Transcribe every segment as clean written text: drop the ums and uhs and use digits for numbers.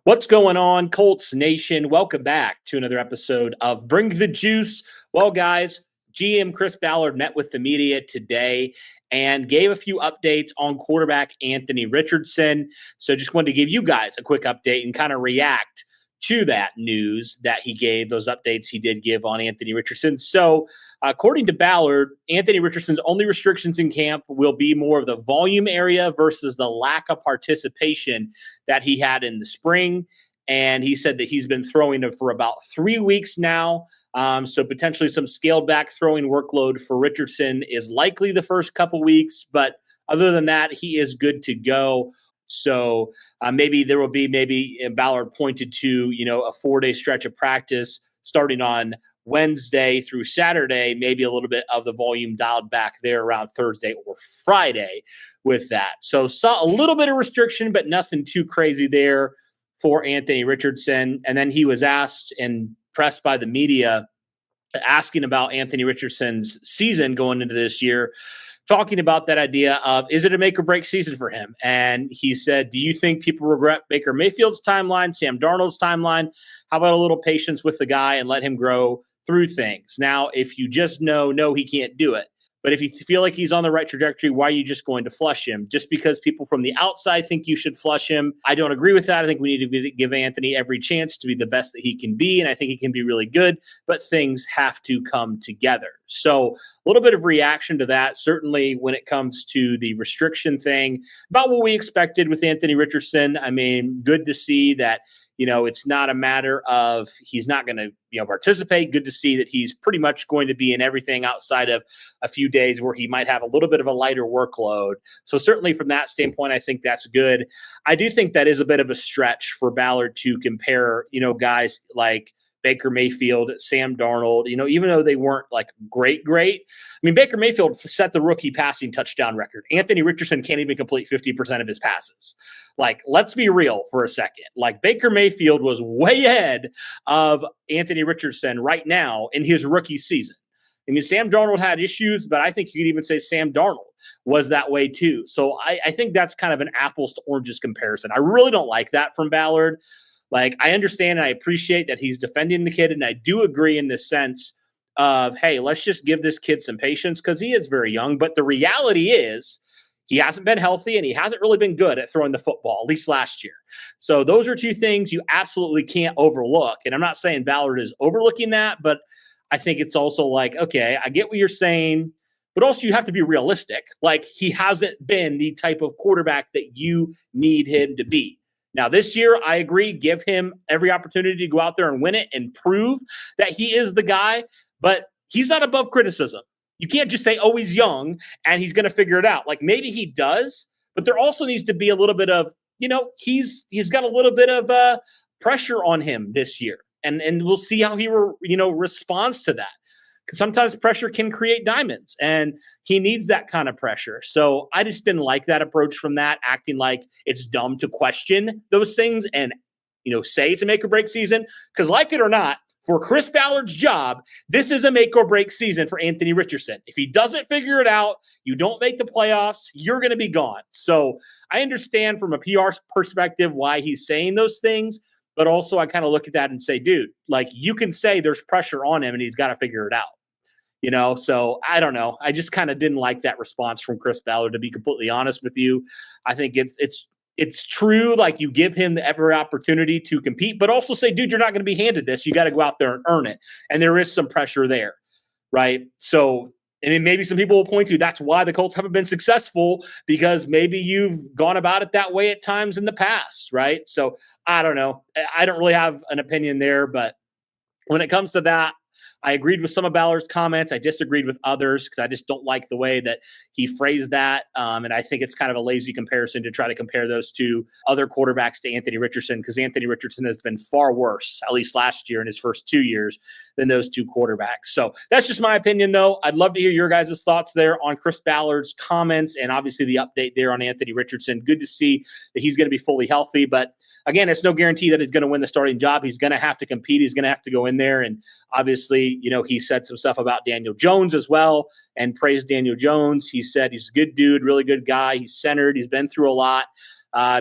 What's going on, Colts Nation? Welcome back to another episode of Bring the Juice. Well, guys, GM Chris Ballard met with the media today and gave a few updates on quarterback Anthony Richardson. So just wanted to give you guys a quick update and kind of react to that news that he gave, those updates he did give on Anthony Richardson. So according to Ballard, Anthony Richardson's only restrictions in camp will be more of the volume area versus the lack of participation that he had in the spring. And he said that he's been throwing it for about 3 weeks now. So potentially some scaled back throwing workload for Richardson is likely the first couple weeks. But other than that, he is good to go. So maybe there will be Ballard pointed to, a 4-day stretch of practice starting on Wednesday through Saturday, maybe a little bit of the volume dialed back there around Thursday or Friday with that. So a little bit of restriction, but nothing too crazy there for Anthony Richardson. And then he was asked and pressed by the media asking about Anthony Richardson's season going into this year, talking about that idea of, is it a make or break season for him? And he said, do you think people regret Baker Mayfield's timeline, Sam Darnold's timeline? How about a little patience with the guy and let him grow through things? Now, if you just know, no, he can't do it. But if you feel like he's on the right trajectory, why are you just going to flush him? Just because people from the outside think you should flush him. I don't agree with that. I think we need to give Anthony every chance to be the best that he can be. And I think he can be really good, but things have to come together. So a little bit of reaction to that, certainly when it comes to the restriction thing, about what we expected with Anthony Richardson. I mean, good to see that, it's not a matter of he's not going to, participate. Good to see that he's pretty much going to be in everything outside of a few days where he might have a little bit of a lighter workload. So certainly from that standpoint, I think that's good. I do think that is a bit of a stretch for Ballard to compare, guys like Baker Mayfield, Sam Darnold, even though they weren't like great. I mean, Baker Mayfield set the rookie passing touchdown record. Anthony Richardson can't even complete 50% of his passes. Like, let's be real for a second. Like, Baker Mayfield was way ahead of Anthony Richardson right now in his rookie season. I mean, Sam Darnold had issues, but I think you could even say Sam Darnold was that way too. So I think that's kind of an apples to oranges comparison. I really don't like that from Ballard. Like, I understand and I appreciate that he's defending the kid, and I do agree in the sense of, hey, let's just give this kid some patience because he is very young. But the reality is he hasn't been healthy and he hasn't really been good at throwing the football, at least last year. So those are two things you absolutely can't overlook. And I'm not saying Ballard is overlooking that, but I think it's also like, okay, I get what you're saying, but also you have to be realistic. Like, he hasn't been the type of quarterback that you need him to be. Now, this year, I agree, give him every opportunity to go out there and win it and prove that he is the guy, but he's not above criticism. You can't just say, oh, he's young and he's going to figure it out. Like, maybe he does, but there also needs to be a little bit of, he's got a little bit of pressure on him this year. And we'll see how he, responds to that. Because sometimes pressure can create diamonds, and he needs that kind of pressure. So I just didn't like that approach from that, acting like it's dumb to question those things and, say it's a make or break season. Because like it or not, for Chris Ballard's job, this is a make or break season for Anthony Richardson. If he doesn't figure it out, you don't make the playoffs, you're going to be gone. So I understand from a PR perspective why he's saying those things. But also I kind of look at that and say, dude, like, you can say there's pressure on him and he's got to figure it out. So I don't know. I just kind of didn't like that response from Chris Ballard, to be completely honest with you. I think it's true. Like, you give him the every opportunity to compete, but also say, dude, you're not going to be handed this. You got to go out there and earn it. And there is some pressure there. Right. So, and then maybe some people will point to that's why the Colts haven't been successful, because maybe you've gone about it that way at times in the past. Right. So I don't know. I don't really have an opinion there, but when it comes to that, I agreed with some of Ballard's comments. I disagreed with others because I just don't like the way that he phrased that. And I think it's kind of a lazy comparison to try to compare those two other quarterbacks to Anthony Richardson, because Anthony Richardson has been far worse, at least last year in his first 2 years, than those two quarterbacks. So that's just my opinion, though. I'd love to hear your guys' thoughts there on Chris Ballard's comments and obviously the update there on Anthony Richardson. Good to see that he's going to be fully healthy, but again, it's no guarantee that he's going to win the starting job. He's going to have to compete. He's going to have to go in there. And obviously, he said some stuff about Daniel Jones as well and praised Daniel Jones. He said he's a good dude, really good guy. He's centered. He's been through a lot.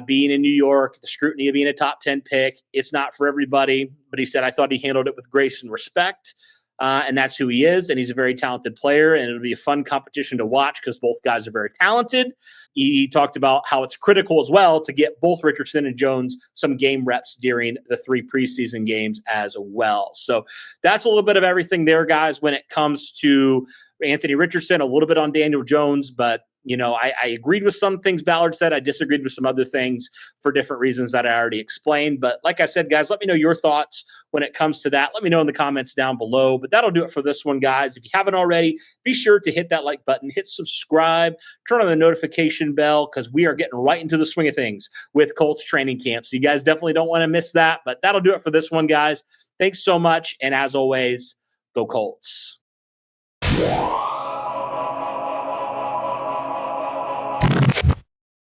being in New York, the scrutiny of being a top 10 pick. It's not for everybody, but he said, I thought he handled it with grace and respect. And that's who he is. And he's a very talented player. And it'll be a fun competition to watch because both guys are very talented. He talked about how it's critical as well to get both Richardson and Jones some game reps during the 3 preseason games as well. So that's a little bit of everything there, guys, when it comes to Anthony Richardson, a little bit on Daniel Jones, but I agreed with some things Ballard said. I disagreed with some other things for different reasons that I already explained. But like I said, guys, let me know your thoughts when it comes to that. Let me know in the comments down below. But that'll do it for this one, guys. If you haven't already, be sure to hit that like button, hit subscribe, turn on the notification bell, because we are getting right into the swing of things with Colts training camp. So you guys definitely don't want to miss that. But that'll do it for this one, guys. Thanks so much. And as always, go Colts.